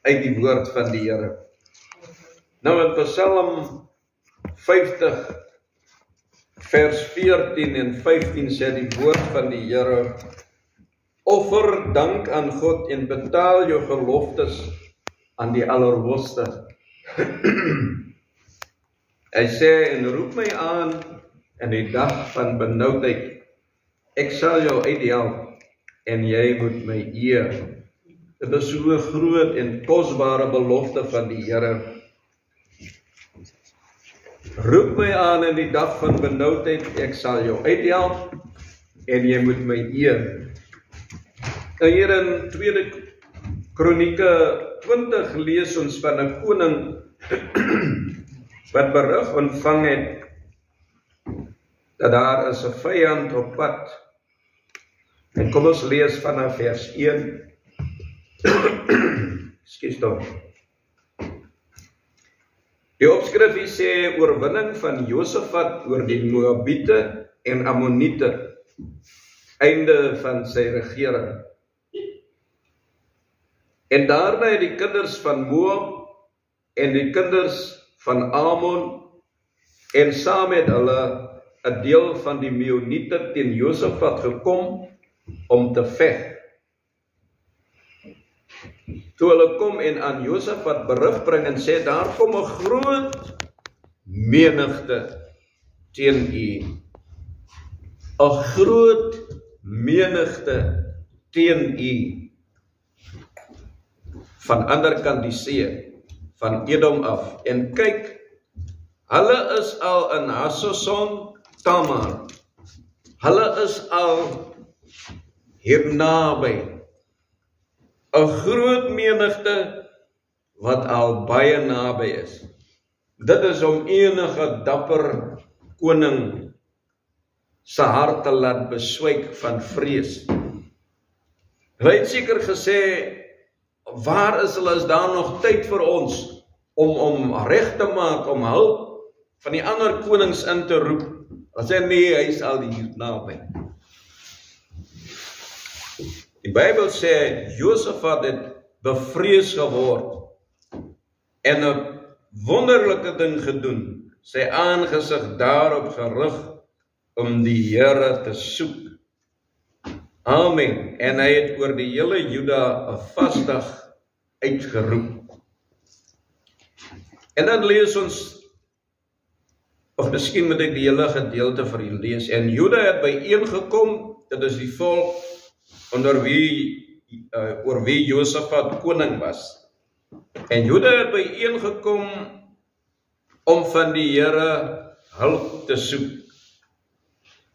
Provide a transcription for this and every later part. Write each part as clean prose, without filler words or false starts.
uit die woord van die Here. Nou in Psalm 50 vers 14 en 15 sê die woord van die Here: offer dank aan God en betaal jou geloftes aan die Allerhoogste. Hy sê, en roep my aan in die dag van benoudheid. Ek sal jou uithelp en jy moet my eer. Dit is so 'n groot en kosbare belofte van die Here. Roep my aan in die dag van benoudheid, ek sal jou uithelp en jy moet my eer. Nou hier in 2 Kronieke 20 lees ons van 'n koning wat berig ontvang het dat daar is 'n vyand op pad. En kom ons lees vanaf vers 1. Ekskuus tog. Die opskrif sê oorwinning van Josafat oor die Moabiete en Ammoniete. Einde van sy regering. En daarna het die kinders van Moab en die kinders van Ammon en saam met hulle 'n deel van die Meuniete teen Josafat gekom om te veg. Toe hulle kom en aan Josafat berig bring en sê, daar kom 'n groot menigte teen u. 'n groot menigte teen u. Van ander kant die see, van Edom af. En kyk, hulle is al in Hasason Tamar. Hulle is al hier naby. 'n groot menigte wat al baie naby is. Dit is om enige dapper koning se hart te laat beswyk van vrees. Hy het seker gesê, waar is hulle, is daar nog tyd vir ons om reg te maak, om hulp van die ander konings in te roep? Hulle sê nee, hy is al hier naby. Die Bybel sê, Josafat het bevrees geword en 'n wonderlike ding gedoen, sy aangesig daarop gerig om die Here te soek. Amen. En hy het oor die hele Juda 'n vasdag uitgeroep. En dan lees ons, of miskien moet ek die hele gedeelte vir julle lees. En Juda het byeengekom, dit is die volk oor wie Josafat koning was. En Juda het byeengekom om van die Here hulp te soek.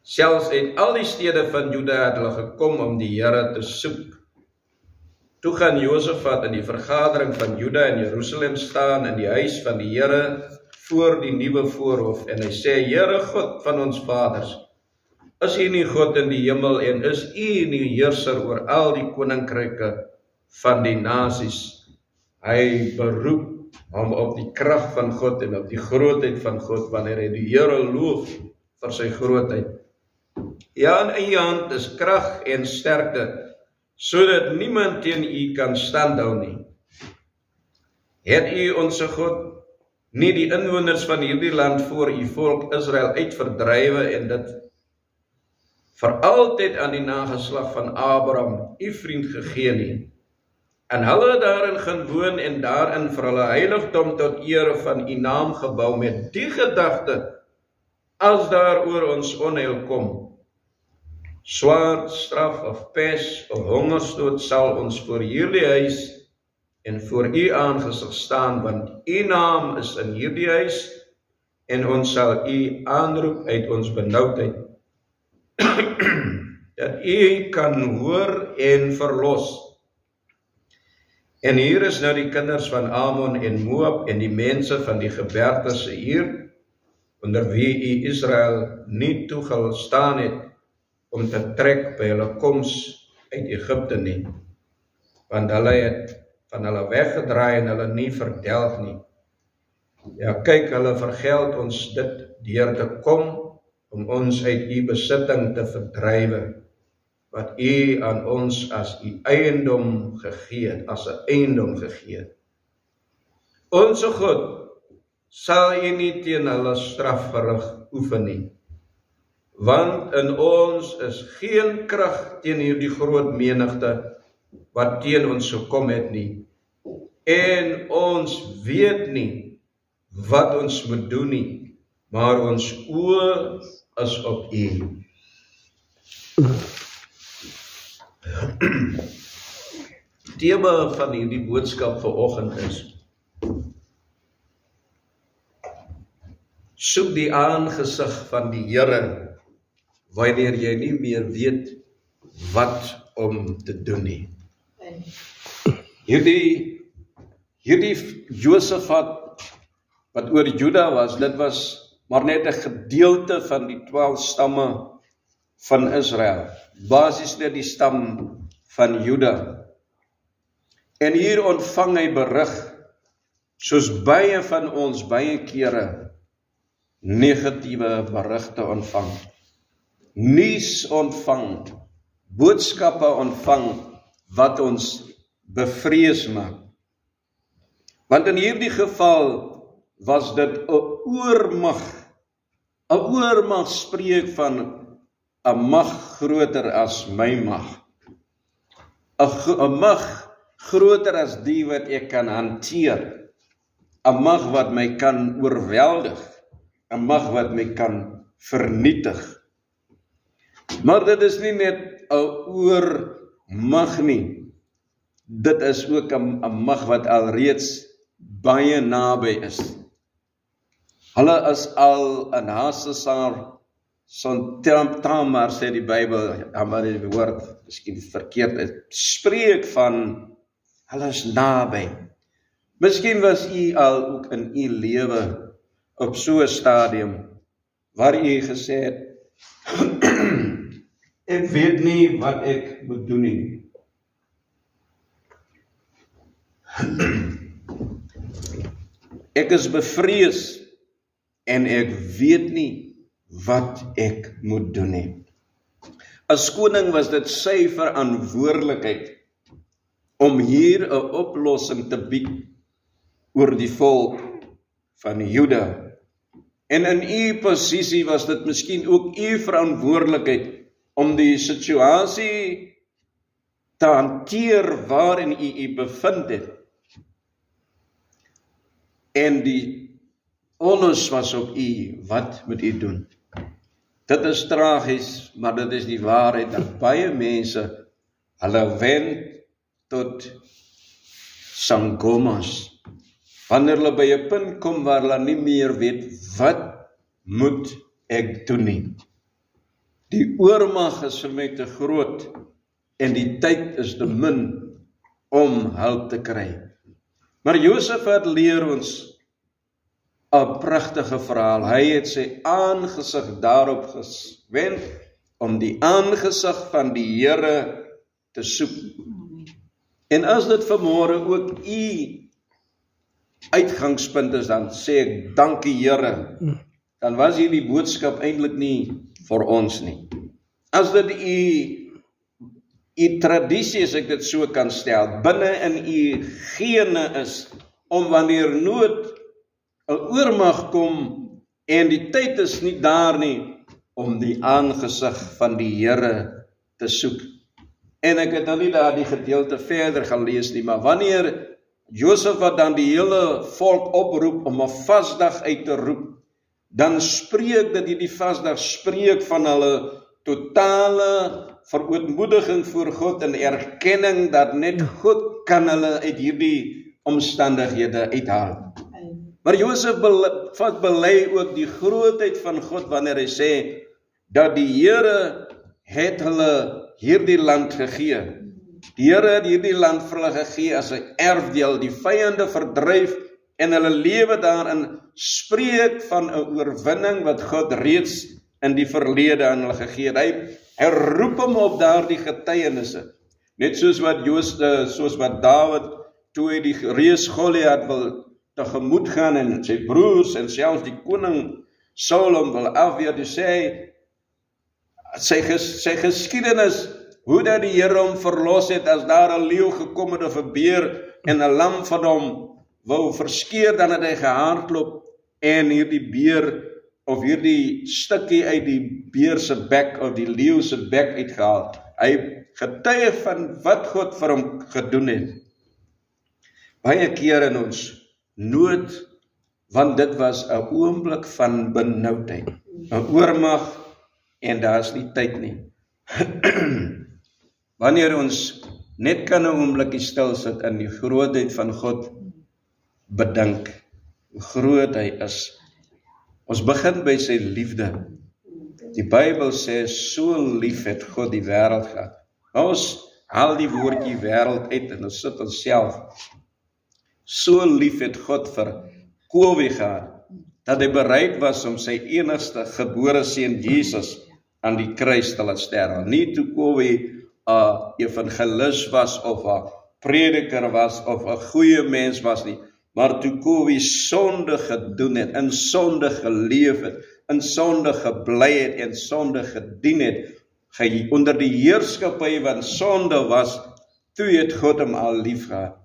Selfs uit al die stede van Juda het hulle gekom om die Here te soek. Toe gaan Josafat in die vergadering van Juda in Jerusalem staan in die huis van die Here voor die nuwe voorhof en hy sê, Here God van ons vaders, is U nie God in die hemel en is U nie heerser oor al die koninkryke van die nasies? Hy beroep hom op die krag van God en op die grootheid van God wanneer hy die Here loof vir sy grootheid. Ja, in U hand is krag en sterkte, sodat niemand teen U kan standhou nie. Het U ons God nie die inwoners van hierdie land voor U volk Israel uitverdrywe en dit vir altyd aan die nageslag van Abraham, U vriend, gegee nie? En hulle daarin gaan woon en daarin vir hulle heiligdom tot ere van U naam gebou met die gedagte, as daar oor ons onheil kom, swaard, straf of pes of hongersnood sal ons voor hierdie huis en voor U aangesig staan, want U naam is in hierdie huis en ons sal U aanroep uit ons benoudheid, dat U kan hoor en verlos. En hier is nou die kinders van Ammon en Moab en die mense van die gebergte Seir, onder wie U Israel nie toegestaan het om te trek by hulle koms uit Egipte nie, want hulle het van hulle weggedraai en hulle nie verdelg nie. Ja, kyk, hulle vergeld ons dit deur te kom om ons uit U besitting te verdrywe, wat U aan ons as U eiendom gegee het, as 'n eiendom gegee het. Onse God sal U nie teen hulle strafgerig oefen nie, want in ons is geen krag teen hierdie groot menigte wat teen ons gekom het nie, en ons weet nie wat ons moet doen nie, maar ons oë is op U. Tema van hierdie boodskap vanoggend is: soek die aangesig van die Here wanneer jy nie meer weet wat om te doen nie. Hierdie Josef wat oor Juda was, dit was maar net 'n gedeelte van die 12 stamme van Israel, basies net die stam van Juda. En hier ontvang hy berig, soos baie van ons baie kere negatiewe berigte ontvang, nuus ontvang, boodskappe ontvang wat ons bevrees maak. Want in hierdie geval was dit 'n oormag. 'n Oormag spreek van 'n mag groter as my mag. 'n mag groter as die wat ek kan hanteer. 'n mag wat my kan oorweldig. 'n mag wat my kan vernietig. Maar dit is nie net 'n oormag nie. Dit is ook 'n mag wat alreeds baie naby is. Hulle is al in Hasesaar, son Tamar sê die Bybel, maar die woord miskien verkeerd is, spreek van hulle is naby. Miskien was u al ook in u lewe op so 'n stadium waar u gesê het, ek weet nie wat ek moet doen nie. Ek is bevrees en ek weet nie wat ek moet doen nie. As koning was dit sy verantwoordelikheid om hier 'n oplossing te bied oor die volk van Juda. En in u posisie was dit miskien ook u verantwoordelikheid om die situasie te hanteer waarin u bevind het. En die onus was op u, wat moet u doen? Dit is tragies, maar dit is die waarheid dat baie mense, hulle wend tot sangomas. Wanneer hulle by 'n punt kom waar hulle nie meer weet, wat moet ek doen nie? Die oormag is vir my te groot, en die tyd is te min om hulp te kry. Maar Josef het leer ons 'n pragtige verhaal. Hy het sy aangesig daarop gewend om die aangesig van die Here te soek. En as dit vanmôre ook u uitgangspunt is, dan sê ek dankie Here. Dan was hierdie boodskap eintlik nie vir ons nie. As dit u tradisie, as ek dit so kan stel, binne in u gene is om wanneer nood 'n oormag kom en die tyd is nie daar nie, om die aangesig van die Here te soek. En ek het nou nie daar die gedeelte verder gelees nie, maar wanneer Josef wat dan die hele volk oproep om 'n vasdag uit te roep, dan spreek dit hierdie vasdag spreek van hulle totale verootmoediging voor God en erkenning dat net God kan hulle uit hierdie omstandighede uithaal. Maar Josef bely ook die grootheid van God wanneer hy sê dat die Here het hulle hierdie land gegee. Die Here het hierdie land vir hulle gegee as 'n erfdeel, die vyande verdryf en hulle lewe daarin, spreek van 'n oorwinning wat God reeds in die verlede aan hulle gegee het. Hy roep hom op daardie getuienisse. Net soos wat Dawid, toe hy die reus Goliat wil tegemoet gaan en sy broers en selfs die koning Saul hom wil afweer, toe sê hy, sy geskiedenis, hoe dat die Here hom verlos het as daar 'n leeu gekom het of 'n beer en 'n lam van hom wou verskeur, dan het hy gehardloop en hierdie beer of hierdie stukkie uit die beer se bek of die leeu se bek uitgehaal. Hy getuig van wat God vir hom gedoen het. Baie keer in ons nood, want dit was 'n oomblik van benoudheid, 'n oormag, en daar is nie tyd nie. Wanneer ons net kan 'n oombliekie stil sit in die grootheid van God bedink, hoe groot hy is. Ons begin by sy liefde. Die Bybel sê, so lief het God die wêreld gehad. Ons haal die woordjie wêreld uit en ons sit onsself. So lief het God vir Kowie gehad, dat hy bereid was om sy enigste gebore seun Jesus aan die kruis te laat sterwe. Nie toe Kowie 'n evangelis was of 'n prediker was of 'n goeie mens was nie, maar toe Kowie sonde gedoen het, in sonde geleef het, in sonde gebly het en sonde gedien het, hy onder die heerskappy van sonde was, toe het God hom al lief gehad.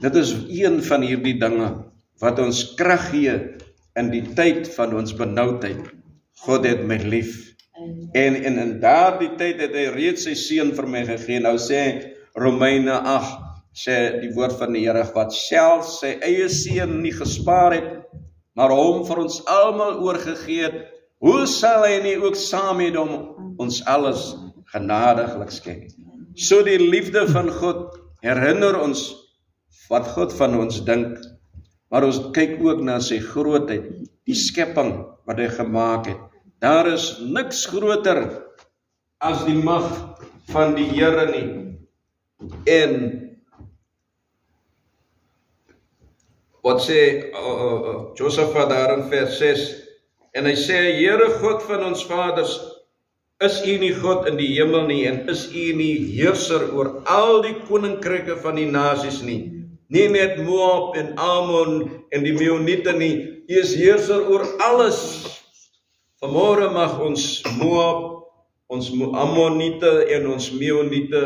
Dit is een van hierdie dinge wat ons krag gee in die tyd van ons benoudheid. God het my lief. En in daardie tyd het hy reeds sy seun vir my gegee. Nou sê Romeine 8, sê die woord van die Here, wat selfs sy eie seun nie gespaar het, maar hom vir ons almal oorgegee het, hoe sal hy nie ook saam met hom ons alles genadiglik skenk? So die liefde van God herinner ons wat God van ons dink, maar ons kyk ook na sy grootheid, die skepping wat hy gemaak het. Daar is niks groter as die mag van die Here nie. En wat sê Josaphat daar in vers 6, en hy sê, Here God van ons vaders, is U nie God in die hemel nie, en is U nie heerser oor al die koninkryke van die nasies nie, nie net Moab en Ammon en die Meoniete nie, U is heerser oor alles. Vanmôre mag ons Moab, ons Ammoniete en ons Meoniete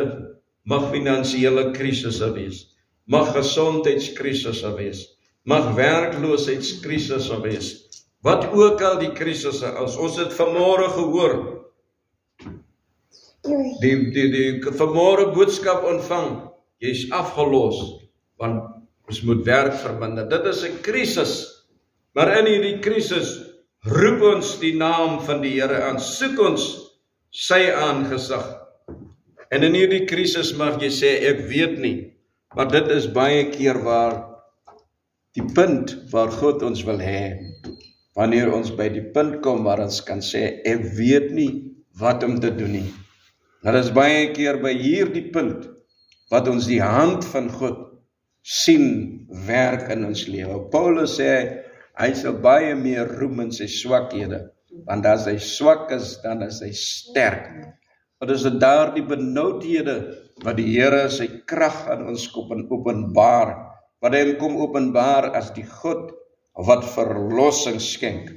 mag finansiële krisisse wees, mag gesondheidskrisisse wees, mag werkloosheidskrisisse wees, wat ook al die krisisse is. Ons het vanmôre gehoor, die vanmôre boodskap ontvang, jy is afgelos, want ons moet werk verminder. Dit is 'n krisis, maar in hierdie krisis roep ons die naam van die Here aan, soek ons sy aangesig. En in hierdie krisis mag jy sê, ek weet nie, maar dit is baie keer waar die punt waar God ons wil hê. Wanneer ons by die punt kom waar ons kan sê, ek weet nie wat om te doen nie. Dat is baie keer by hierdie punt wat ons die hand van God sien werk in ons lewe. Paulus sê, hy sal baie meer roem in sy swakhede, want as hy swak is, dan is hy sterk. Wat is dit daar die benoudhede, wat die Here sy krag aan ons kom openbaar, wat hy kom openbaar as die God wat verlossing skenk.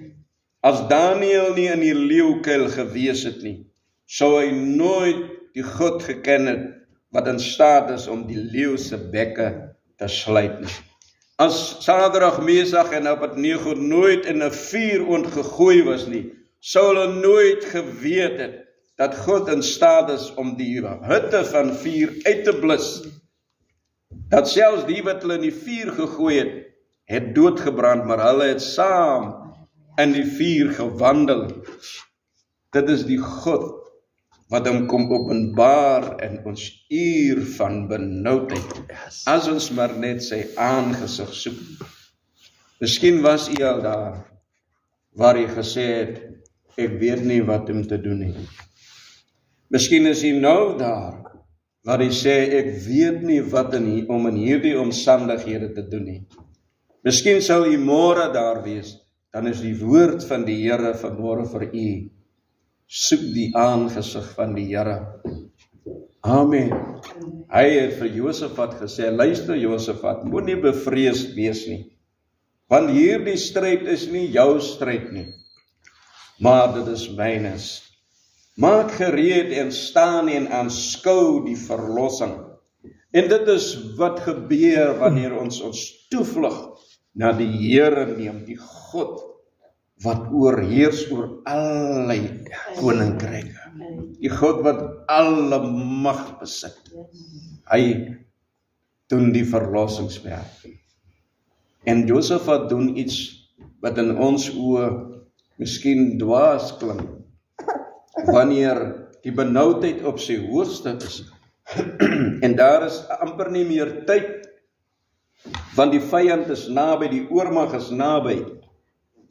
As Daniel nie in die leeukuil gewees het nie, sou hy nooit die God geken het, wat in staat is om die leeu se bekke te sluit nie. As Sadrag, Mesach en Abednego nooit in 'n vuuroond gegooi was nie, sou hulle nooit geweet het dat God in staat is om die hitte van vuur uit te blus. Dat selfs die wat hulle in die vuur gegooi het doodgebrand, maar hulle het saam in die vuur gewandel. Dit is die God wat hom kom openbaar in ons uur van benoudheid. As ons maar net sy aangesig soek. Miskien was u al daar, waar hy gesê het, ek weet nie wat om te doen nie. Miskien is hy nou daar, waar hy sê, ek weet nie wat om in hierdie omstandighede te doen nie. Miskien sal u môre daar wees, dan is die woord van die Here vanmôre vir u. Soek die aangesig van die Here. Amen. Hy het vir Josaphat gesê, luister Josaphat, moenie bevreesd wees nie, want hierdie stryd is nie jou stryd nie, maar dit is mynes. Maak gereed en staan en aanskou die verlossing. En dit is wat gebeur wanneer ons toevlug na die Here neem, die God wat oorheers oor allerlei koninkryke. Die God wat alle mag besit. Hy doen die verlossingswerk. En Josafat doen iets wat in ons oë miskien dwaas klink, wanneer die benoudheid op sy hoogste is, en daar is amper nie meer tyd, want die vyand is naby, die oormag is naby,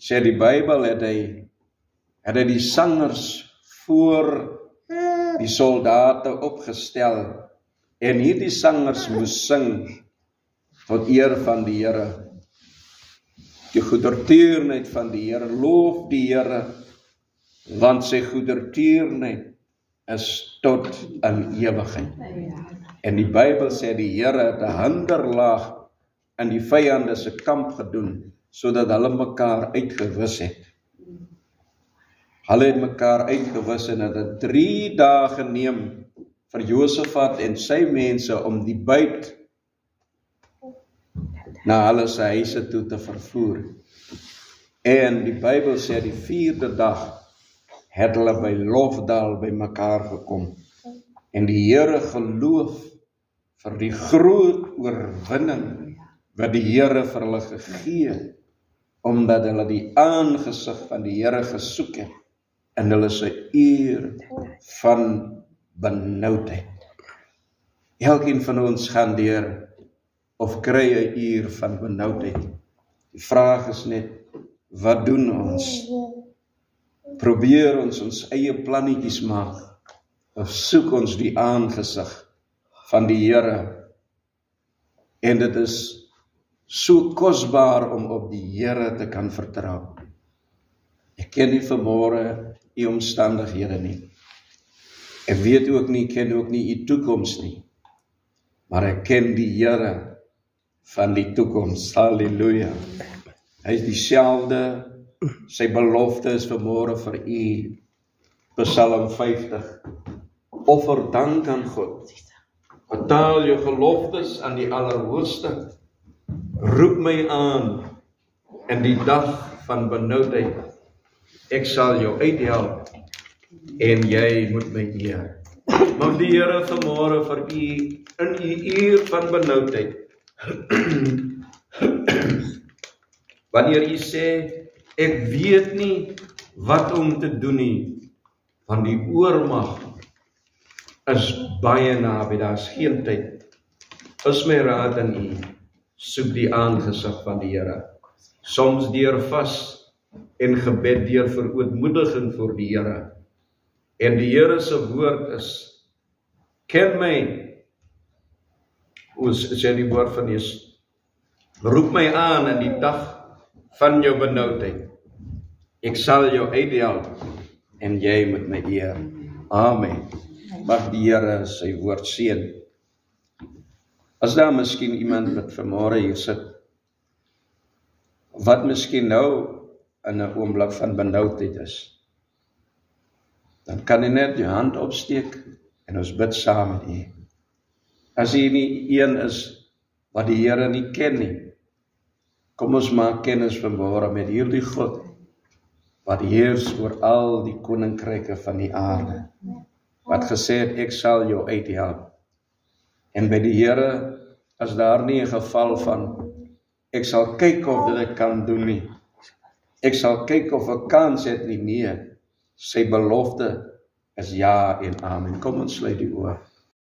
sê die Bybel, het hy die sangers voor die soldate opgestel, en hierdie sangers moes sing tot eer van die Here. Die goedertierenheid van die Here, loof die Here, want sy goedertierenheid is tot in ewigheid. En die Bybel sê die Here het 'n hinderlaag in die vyande se kamp gedoen, sodat hulle mekaar uitgewis het. Hulle het mekaar uitgewis en het 3 dae geneem vir Josafat en sy mense om die buit na hulle se huise toe te vervoer. En die Bybel sê die 4de dag het hulle by Lofdal by mekaar gekom. En die Here geloof vir die groot oorwinning wat die Here vir hulle gegee het, omdat hulle die aangesig van die Here gesoek het in hulle se uur van benoudheid. Elkeen van ons gaan deur of kry 'n uur van benoudheid. Die vraag is net, wat doen ons? Probeer ons eie plannetjies maak, of soek ons die aangesig van die Here? En dit is so kosbaar om op die Here te kan vertrou. Ek ken nie vanmôre u omstandighede nie. Ek weet ook nie, ken ook nie u toekoms nie. Maar ek ken die Here van die toekoms. Halleluja. Hy is dieselfde, sy belofte is vanmôre vir u. Psalm 50. Offer dank aan God. Betaal jou geloftes aan die Allerhoogste. Roep my aan in die dag van benoudheid. Ek sal jou uithelp en jy moet my eer. Mag die Here vanmôre vir u in u uur van benoudheid, wanneer u sê, ek weet nie wat om te doen nie, want die oormag is baie naby, daar is geen tyd. Is my raad aan u, soek die aangesig van die Here. Soms deur vas en gebed, deur verootmoediging voor die Here. En die Here se woord is, ken my, hoe sê die woord van Jesus, roep my aan in die dag van jou benoudheid. Ek sal jou uithelp en jy moet my eer. Amen. Mag die Here sy woord seën. As daar miskien iemand wat vanmôre hier sit, wat miskien nou in 'n oomblik van benoudheid is, dan kan jy net jou hand opsteek en ons bid saam met u. As jy nie een is wat die Here nie ken nie, kom ons maak kennis vanmôre met hierdie God wat heers oor al die koninkryke van die aarde, wat gesê het, ek sal jou uithelp. En by die Here is daar nie 'n geval van, ek sal kyk of dit ek kan doen nie, ek sal kyk of ek kans het nie. Nee, sy belofte is ja en amen. Kom ons sluit die oë.